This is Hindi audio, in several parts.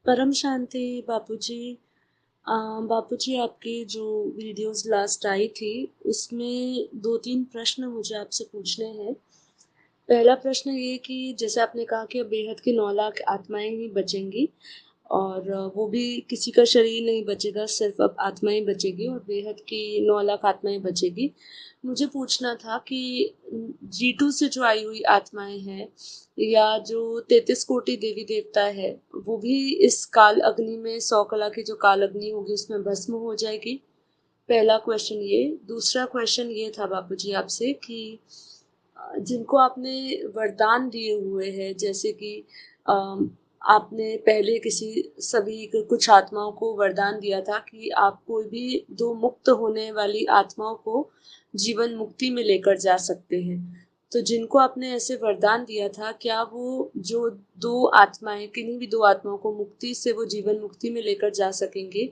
परम शांति बापूजी। बापूजी, आपकी जो वीडियोस लास्ट आई थी उसमें 2-3 प्रश्न मुझे आपसे पूछने हैं। पहला प्रश्न ये कि जैसे आपने कहा कि अब बेहद की 9 लाख आत्माएं ही बचेंगी और वो भी किसी का शरीर नहीं बचेगा, सिर्फ अब आत्माएं बचेगी और बेहद की 9 लाख आत्माएं बचेगी। मुझे पूछना था कि G2 से जो आई हुई आत्माएं हैं या जो 33 कोटि देवी देवता है, वो भी इस काल अग्नि में 100 कला की जो काल अग्नि होगी उसमें भस्म हो जाएगी। पहला क्वेश्चन ये। दूसरा क्वेश्चन ये था बापूजी आपसे कि जिनको आपने वरदान दिए हुए हैं, जैसे कि आपने पहले किसी सभी कुछ आत्माओं को वरदान दिया था कि आप कोई भी दो मुक्त होने वाली आत्माओं को जीवन मुक्ति में लेकर जा सकते हैं। तो जिनको आपने ऐसे वरदान दिया था, क्या वो जो दो आत्माएं, किन्हीं भी दो आत्माओं को मुक्ति से वो जीवन मुक्ति में लेकर जा सकेंगे,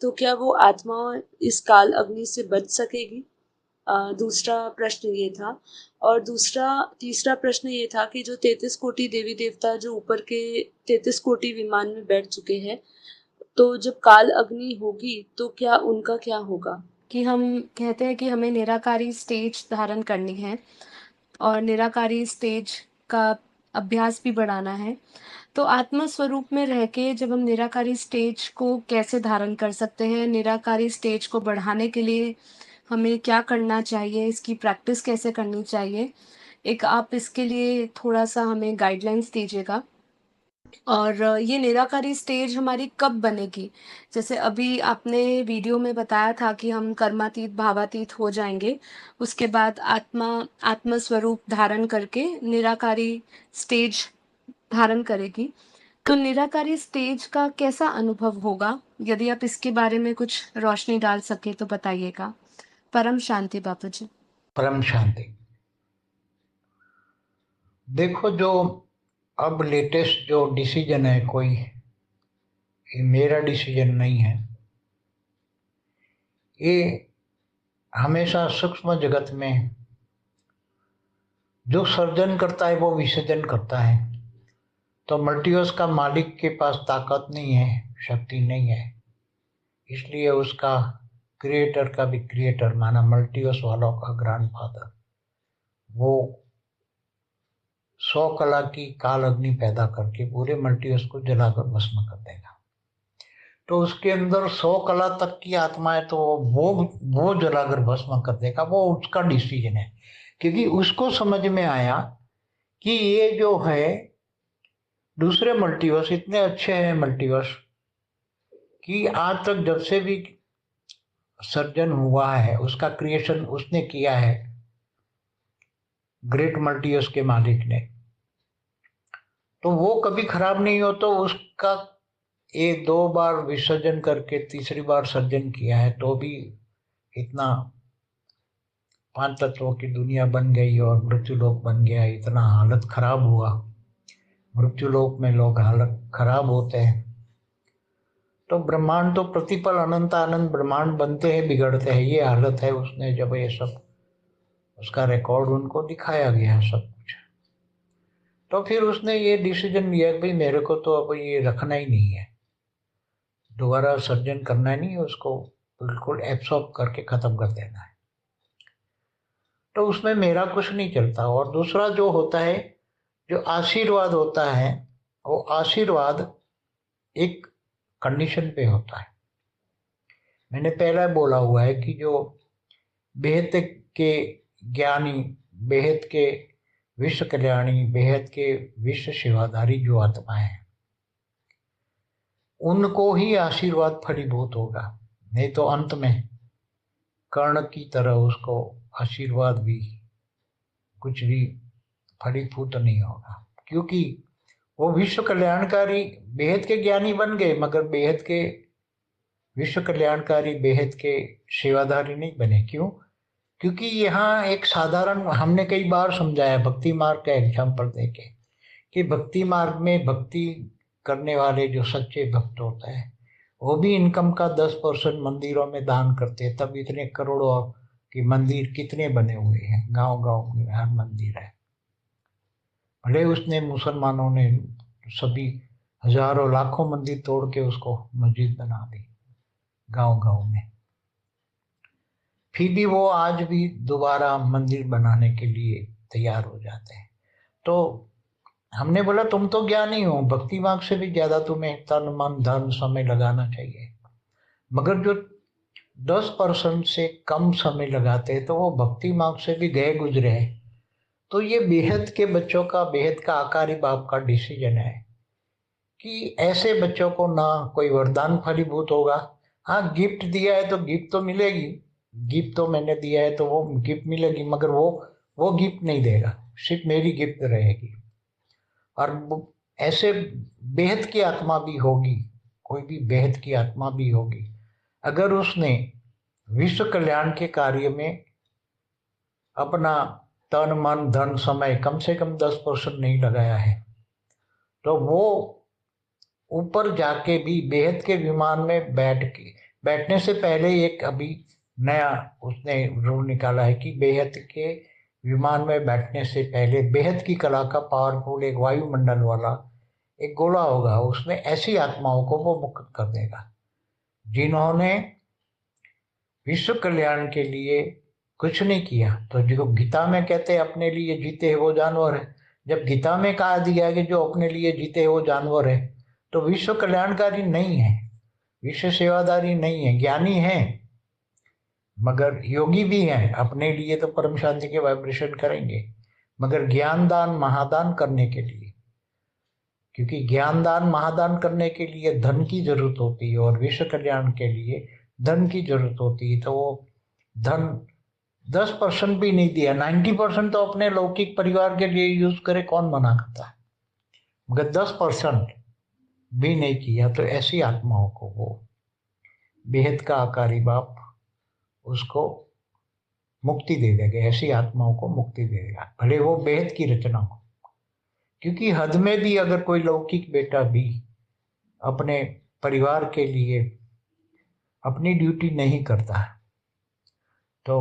तो क्या वो आत्मा इस काल अग्नि से बच सकेगी? दूसरा प्रश्न ये था। और तीसरा प्रश्न ये था कि जो 33 कोटि देवी देवता जो ऊपर के 33 कोटि विमान में बैठ चुके हैं, तो जब काल अग्नि होगी तो क्या उनका क्या होगा? कि हम कहते हैं कि हमें निराकारी स्टेज धारण करनी है और निराकारी स्टेज का अभ्यास भी बढ़ाना है। तो आत्मा स्वरूप में रह के जब हम निराकारी स्टेज को कैसे धारण कर सकते हैं, निराकारी स्टेज को बढ़ाने के लिए हमें क्या करना चाहिए, इसकी प्रैक्टिस कैसे करनी चाहिए, एक आप इसके लिए थोड़ा-सा हमें गाइडलाइंस दीजिएगा। और ये निराकारी स्टेज हमारी कब बनेगी? जैसे अभी आपने वीडियो में बताया था कि हम कर्मातीत, भावातीत हो जाएँगे, उसके बाद आत्मा आत्म स्वरूप धारण करके निराकारी स्टेज धारण करेगी। तो निराकारी स्टेज का कैसा अनुभव होगा? यदि आप इसके बारे में कुछ रोशनी डाल सकें तो बताइएगा। परम शांति बापूजी। परम शांति। देखो, जो अब लेटेस्ट जो डिसीजन है, कोई ये मेरा डिसीजन नहीं है। ये हमेशा सूक्ष्म जगत में जो सर्जन करता है वो विसर्जन करता है। तो मल्टीवर्स का मालिक के पास ताकत नहीं है, शक्ति नहीं है, इसलिए उसका क्रिएटर का भी क्रिएटर माना मल्टीवर्स वालों का ग्रैंडफादर, वो 100 कला की काल अग्नि पैदा करके पूरे मल्टीवर्स को जलाकर भस्म कर देगा। तो उसके अंदर 100 कला तक की आत्मा है, तो वो जलाकर भस्म कर देगा। वो उसका डिसीजन है, क्योंकि उसको समझ में आया कि ये जो है दूसरे मल्टीवर्स इतने अच्छे हैं मल्टीवर्स कि आज तक जब से भी सर्जन हुआ है उसका क्रिएशन उसने किया है, ग्रेट मल्टीवर्स के मालिक ने। तो वो कभी खराब नहीं हो। तो उसका ये 2 बार विसर्जन करके तीसरी बार सर्जन किया है, तो भी इतना 5 तत्वों की दुनिया बन गई और मृत्युलोक बन गया। इतना हालत खराब हुआ, मृत्युलोक में लोग हालत खराब होते हैं। तो ब्रह्मांड तो प्रतिपल अनंत आनंद ब्रह्मांड बनते हैं, बिगड़ते हैं। ये हालत है उसने, जब ये सब उसका रिकॉर्ड उनको दिखाया गया है सब कुछ। तो फिर उसने ये डिसीजन लिया कि भाई मेरे को तो अब ये रखना ही नहीं है, दोबारा सर्जन करना ही नहीं है, उसको बिल्कुल एब्सॉर्ब करके खत्म कर देना है। तो उसमें मेरा कुछ नहीं चलता। और दूसरा जो होता है, जो आशीर्वाद होता है, वो आशीर्वाद एक कंडीशन पे होता है। मैंने पहला बोला हुआ है कि जो बेहद के ज्ञानी, बेहद के विश्व कल्याणी, बेहद के विश्व सेवाधारी जो आत्माएं हैं, उनको ही आशीर्वाद फलीभूत होगा। नहीं तो अंत में कर्ण की तरह उसको आशीर्वाद भी कुछ भी फलीभूत नहीं होगा, क्योंकि वो विश्व कल्याणकारी बेहद के ज्ञानी बन गए, मगर बेहद के विश्व कल्याणकारी, बेहद के सेवाधारी नहीं बने। क्यों? क्योंकि यहाँ एक साधारण, हमने कई बार समझाया भक्ति मार्ग का एग्जाम्पल देके, कि भक्ति मार्ग में भक्ति करने वाले जो सच्चे भक्त होते हैं, वो भी इनकम का 10% मंदिरों में दान करते हैं। तब इतने करोड़ों के मंदिर कितने बने हुए हैं, गांव गांव में हर मंदिर है। भले उसने मुसलमानों ने सभी हजारों लाखों मंदिर तोड़ के उसको मस्जिद बना दी गांव गांव में। फिर भी वो आज भी दोबारा मंदिर बनाने के लिए तैयार हो जाते हैं। तो हमने बोला तुम तो ज्ञानी हो, भक्ति मार्ग से भी ज्यादा तुम्हें तन मन धन समय लगाना चाहिए। मगर जो 10% से कम समय लगाते हैं तो वो भक्ति मार्ग से भी गए गुजरे हैं। तो ये बेहद के बच्चों का, बेहद का आकारी बाप का डिसीजन है कि ऐसे बच्चों को ना कोई वरदान फलीभूत होगा। हाँ, गिफ्ट दिया है तो गिफ्ट तो मिलेगी, गिफ्ट तो मैंने दिया है तो वो गिफ्ट मिलेगी, मगर वो गिफ्ट नहीं देगा, सिर्फ मेरी गिफ्ट रहेगी। और ऐसे बेहद की आत्मा भी होगी, कोई भी बेहद की आत्मा भी होगी, अगर उसने विश्व कल्याण के कार्य में अपना तन मन धन समय कम से कम 10% नहीं लगाया है, तो वो ऊपर जाके भी बेहद के विमान में बैठने से पहले एक अभी नया उसने रूल निकाला है कि बेहद के विमान में बैठने से पहले बेहद की कला का पावरफुल एक वायुमंडल वाला एक गोला होगा, उसमें ऐसी आत्माओं को वो मुक्त कर देगा जिन्होंने विश्व कल्याण के लिए कुछ नहीं किया। तो जो गीता में कहते हैं अपने लिए जीते हैं वो जानवर है, जब गीता में कहा दिया है कि जो अपने लिए जीते हैं वो जानवर है, तो विश्व कल्याणकारी नहीं है, विश्व सेवादारी नहीं है, ज्ञानी है मगर योगी भी हैं, अपने लिए तो परम शांति के वाइब्रेशन करेंगे, मगर ज्ञान दान महादान करने के लिए, क्योंकि ज्ञान दान महादान करने के लिए धन की जरूरत होती है और विश्व कल्याण के लिए धन की जरूरत होती है, तो वो धन 10% भी नहीं दिया, 90% तो अपने लौकिक परिवार के लिए यूज करे, कौन मना करता है, मगर 10% भी नहीं किया। तो ऐसी आत्माओं को वो बेहद का आकारी बाप उसको मुक्ति दे देगा, ऐसी आत्माओं को मुक्ति दे देगा, भले वो बेहद की रचना हो। क्योंकि हद में भी अगर कोई लौकिक बेटा भी अपने परिवार के लिए अपनी ड्यूटी नहीं करता तो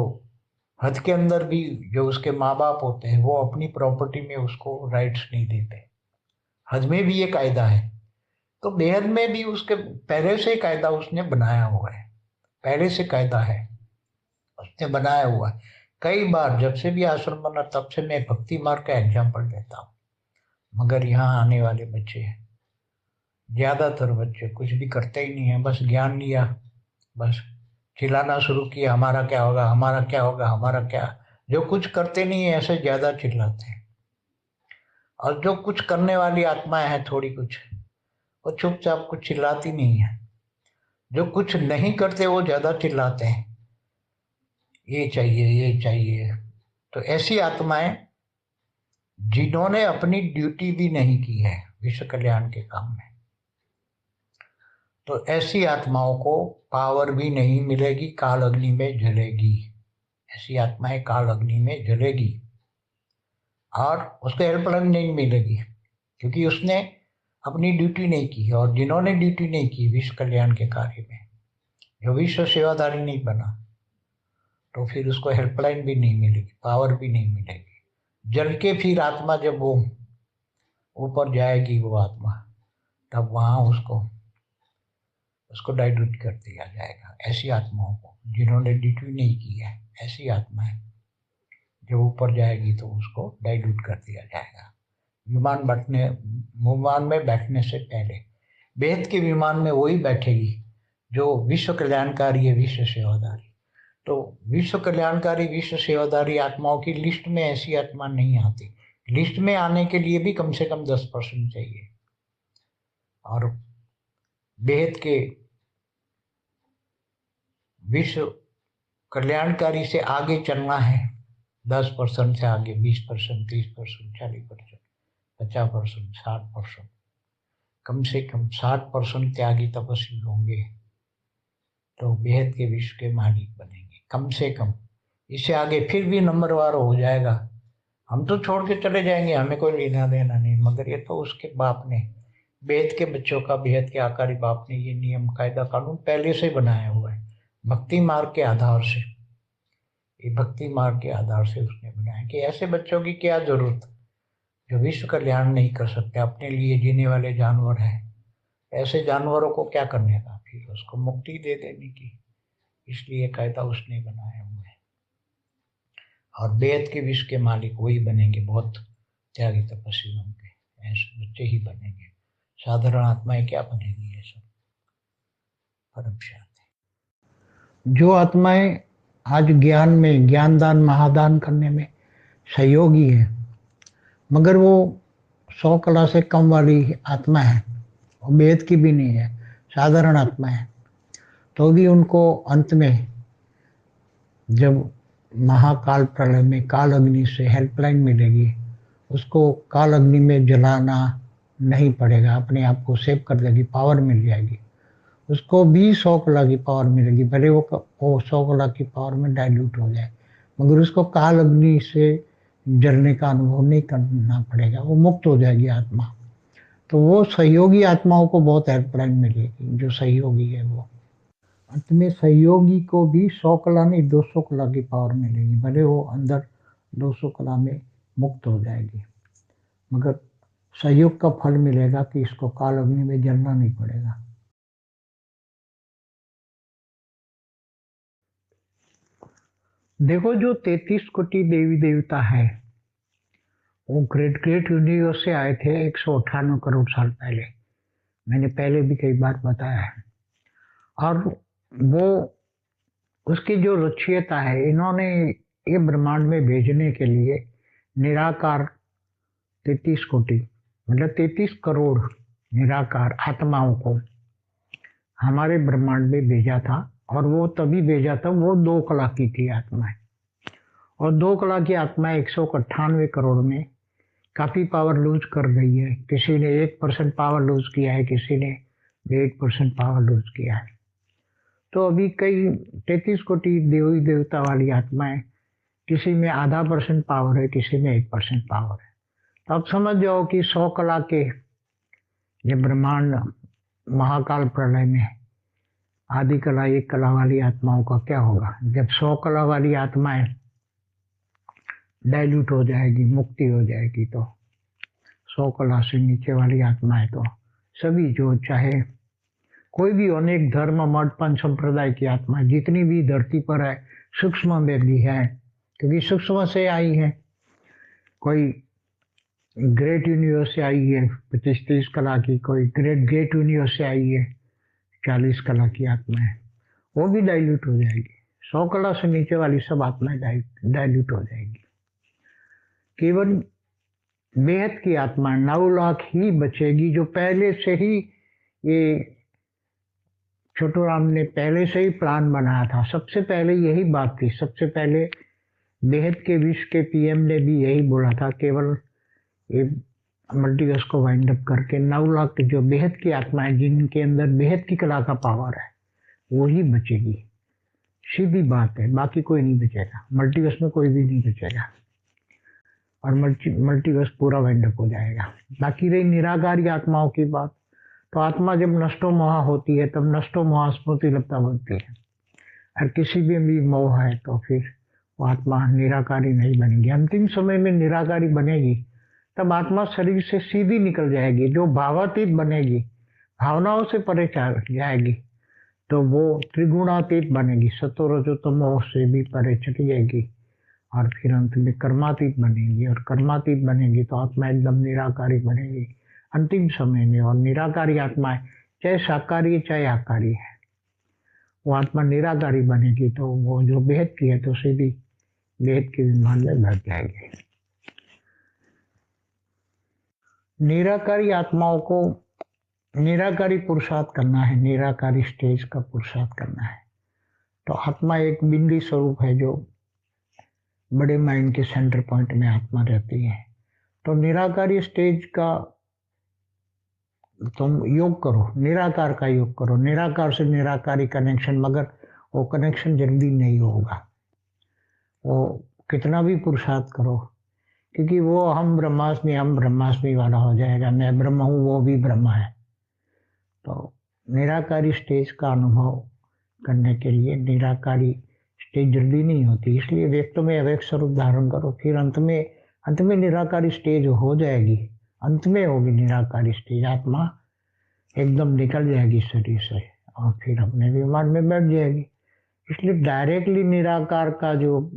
हद के अंदर भी जो उसके माँ बाप होते हैं वो अपनी प्रॉपर्टी में उसको राइट्स नहीं देते। हद में भी ये कायदा है, तो बेहद में भी उसके पहले से कायदा उसने बनाया हुआ है, पहले से कायदा है उसने बनाया हुआ है। कई बार जब से भी आश्रम बना तब से मैं भक्ति मार्ग का एग्जाम्पल देता हूँ, मगर यहाँ आने वाले बच्चे, ज्यादातर बच्चे कुछ भी करते ही नहीं है, बस ज्ञान लिया, बस चिल्लाना शुरू किया, हमारा क्या होगा, हमारा क्या होगा, हमारा क्या, जो कुछ करते नहीं है ऐसे ज्यादा चिल्लाते हैं। और जो कुछ करने वाली आत्माएं हैं थोड़ी कुछ, वो चुपचाप कुछ चिल्लाती नहीं है, जो कुछ नहीं करते वो ज्यादा चिल्लाते हैं, ये चाहिए ये चाहिए। तो ऐसी आत्माएं जिन्होंने अपनी ड्यूटी भी नहीं की है विश्व कल्याण के काम में, तो ऐसी आत्माओं को पावर भी नहीं मिलेगी, काल अग्नि में जलेगी, ऐसी आत्माएं काल अग्नि में जलेगी और उसको हेल्पलाइन नहीं मिलेगी, क्योंकि उसने अपनी ड्यूटी नहीं की। और जिन्होंने ड्यूटी नहीं की विश्व कल्याण के कार्य में, जो विश्व सेवादारी नहीं बना, तो फिर उसको हेल्पलाइन भी नहीं मिलेगी, पावर भी नहीं मिलेगी। जल के फिर आत्मा जब वो ऊपर जाएगी वो आत्मा, तब वहां उसको डाइल्यूट कर दिया जाएगा। ऐसी आत्माओं को जिन्होंने ड्यूटी नहीं की है, ऐसी आत्माएं जब ऊपर जाएगी तो उसको डाइल्यूट कर दिया जाएगा। विमान में बैठने से पहले बेहद के विमान में वही बैठेगी जो विश्व कल्याणकारी है, विश्व सेवादारी। तो विश्व कल्याणकारी विश्व सेवादारी आत्माओं की लिस्ट में ऐसी आत्मा नहीं आती। लिस्ट में आने के लिए भी कम से कम 10% चाहिए, और बेहद के विश्व कल्याणकारी से आगे चलना है, 10% से आगे 20%, 30%, 40%, 50%, 60%, कम से कम 60% त्यागी तपस्वी होंगे तो बेहद के विश्व के मालिक बनेंगे, कम से कम। इससे आगे फिर भी नंबरवार हो जाएगा, हम तो छोड़ के चले जाएंगे, हमें कोई लेना देना नहीं, मगर ये तो उसके बाप ने, बेहद के बच्चों का, बेहद के आकारी बाप ने ये नियम कायदा कानून पहले से बनाया हुआ है, भक्ति मार्ग के आधार से। ये भक्ति मार्ग के आधार से उसने बनाया कि ऐसे बच्चों की क्या जरूरत जो विश्व कल्याण नहीं कर सकते, अपने लिए जीने वाले जानवर हैं, ऐसे जानवरों को क्या करने का, फिर उसको मुक्ति दे देने की। इसलिए कायदा उसने बनाया हुआ है। और बेहद के विश्व के मालिक वही बनेंगे, बहुत त्यागी तपस्वी होंगे, ऐसे बच्चे ही बनेंगे। साधारण आत्माएं क्या बनेगी? ये सब परम शांति। जो आत्माएं आज ज्ञान में, ज्ञानदान महादान करने में सहयोगी है, मगर वो 100 कला से कम वाली आत्मा है, वो बेहद की भी नहीं है, साधारण आत्मा है, तो भी उनको अंत में जब महाकाल प्रलय में काल अग्नि से हेल्पलाइन मिलेगी, उसको काल अग्नि में जलाना नहीं पड़ेगा, अपने आप को सेव कर देगी, पावर मिल जाएगी। उसको भी 100 कला की पावर मिलेगी, भले वो 100 कला की पावर में डाइल्यूट हो जाए, मगर उसको काल अग्नि से जलने का अनुभव नहीं करना पड़ेगा, वो मुक्त हो जाएगी आत्मा। तो वो सहयोगी आत्माओं को बहुत हेल्पलाइन मिलेगी, जो सहयोगी है वो। अंत में सहयोगी को भी 100 कला नहीं 200 कला की पावर मिलेगी, भले वो अंदर 200 कला में मुक्त हो जाएगी, मगर सहयोग का फल मिलेगा कि इसको काल अग्नि में जलना नहीं पड़ेगा। देखो, जो 33 कोटि देवी देवता है वो ग्रेट ग्रेट यूनिवर्स से आए थे 198 करोड़ साल पहले। मैंने पहले भी कई बार बताया है। और वो उसकी जो रचयिता है, इन्होंने ये ब्रह्मांड में भेजने के लिए निराकार 33 कोटि मतलब 33 करोड़ निराकार आत्माओं को हमारे ब्रह्मांड में भेजा था। और वो तभी भेजा था, वो 2 कला की थी आत्माएं, और 2 कला की आत्माएं 198 करोड़ में काफी पावर लूज कर गई है। किसी ने 1% पावर लूज किया है, किसी ने 8% पावर लूज किया है। तो अभी कई 33 कोटि देवी देवता वाली आत्माएं, किसी में आधा % पावर है, किसी में 1% पावर है। तो अब समझ जाओ कि 100 कला के ये ब्रह्मांड महाकाल प्रलय में आदि कला 1 कला वाली आत्माओं का क्या होगा। जब 100 कला वाली आत्माएं डाइल्यूट हो जाएगी, मुक्ति हो जाएगी, तो 100 कला से नीचे वाली आत्माएं तो सभी, जो चाहे कोई भी अनेक धर्म मठ पंच संप्रदाय की आत्मा जितनी भी धरती पर है, सूक्ष्म में भी है, क्योंकि सूक्ष्म से आई है। कोई ग्रेट यूनिवर्स से आई है 25-30 कला की, कोई ग्रेट ग्रेट यूनिवर्स से आई है 40 कला की आत्मा है, वो भी डाइल्यूट हो जाएगी। 100 कला से नीचे वाली सब आत्माएं डाइल्यूट हो जाएगी। केवल बेहद की आत्मा 9 लाख ही बचेगी, जो पहले से ही, ये छोटू राम ने पहले से ही प्लान बनाया था। सबसे पहले यही बात थी, सबसे पहले बेहद के विश्व के पीएम ने भी यही बोला था, केवल ये मल्टीवर्स को वाइंड अप करके 9 लाख जो बेहद की आत्माएं, जिनके अंदर बेहद की कला का पावर है, वो ही बचेगी। सीधी बात है, बाकी कोई नहीं बचेगा, मल्टीवर्स में कोई भी नहीं बचेगा, और मल्टीवर्स पूरा वाइंड अप हो जाएगा। बाकी रही निराकारी आत्माओं की बात, तो आत्मा जब नष्टो मोह होती है, तब नष्टो मोह स्मृति लब्धता बनती है। और किसी भी मोह है तो फिर वो आत्मा निराकारी नहीं बनेगी। अंतिम समय में निराकारी बनेगी, तब आत्मा शरीर से सीधी निकल जाएगी, जो भावातीत बनेगी, भावनाओं से परे जाएगी, तो वो त्रिगुणातीत बनेगी, सतो रजो तमो से भी परे चली जाएगी, और फिर अंत में कर्मातीत बनेगी। और कर्मातीत बनेगी तो आत्मा एकदम निराकारी बनेगी अंतिम समय में। और निराकारी आत्मा है, चाहे साकारी है चाहे आकारी है, वो आत्मा निराकारी बनेगी, तो वो जो बेहद की है तो सीधी बेहद के विमान में बैठ जाएगी। निराकारी आत्माओं को निराकारी पुरुषार्थ करना है, निराकारी स्टेज का पुरुषार्थ करना है। तो आत्मा एक बिंदी स्वरूप है, जो बड़े माइंड के सेंटर पॉइंट में आत्मा रहती है। तो निराकारी स्टेज का तुम योग करो, निराकार का योग करो, निराकार से निराकारी कनेक्शन, मगर वो कनेक्शन जल्दी नहीं होगा, वो कितना भी पुरुषार्थ करो, क्योंकि वो हम ब्रह्मास्मि वाला हो जाएगा, मैं ब्रह्म हूँ वो भी ब्रह्म है। तो निराकारी स्टेज का अनुभव करने के लिए निराकारी स्टेज जल्दी नहीं होती, इसलिए व्यक्त में अव्यक्त स्वरूप धारण करो, फिर अंत में निराकारी स्टेज हो जाएगी, अंत में होगी निराकारी स्टेज। आत्मा एकदम निकल जाएगी शरीर से और फिर अपने विमान में बैठ जाएगी। इसलिए डायरेक्टली निराकार का जो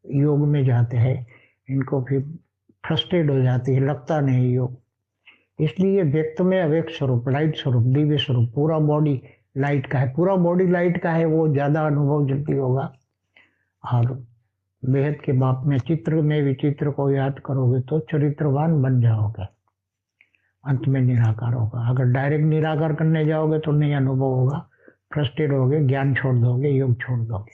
योग में जाते हैं इनको फिर फ्रस्ट्रेट हो जाती है, लगता नहीं योग। इसलिए व्यक्त में अव्यक्त स्वरूप, लाइट स्वरूप, दिव्य स्वरूप, पूरा बॉडी लाइट का है, पूरा बॉडी लाइट का है, वो ज़्यादा अनुभव जल्दी होगा। और बेहद के बाप में चित्र में विचित्र को याद करोगे तो चरित्रवान बन जाओगे, अंत में निराकार होगा। अगर डायरेक्ट निराकार करने जाओगे तो नहीं अनुभव होगा, फ्रस्ट्रेट होगे, ज्ञान छोड़ दोगे, योग छोड़ दोगे।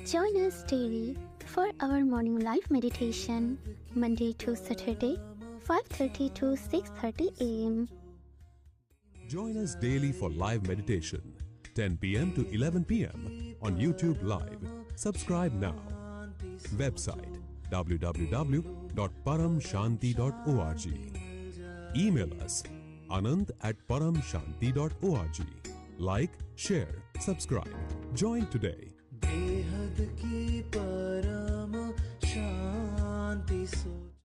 Join us daily for our morning live meditation, Monday to Saturday, 5:30 to 6:30 a.m. Join us daily for live meditation, 10 p.m. to 11 p.m. on YouTube Live. Subscribe now. Website www.paramshanti.org. Email us anant@paramshanti.org. Like, share, subscribe. Join today.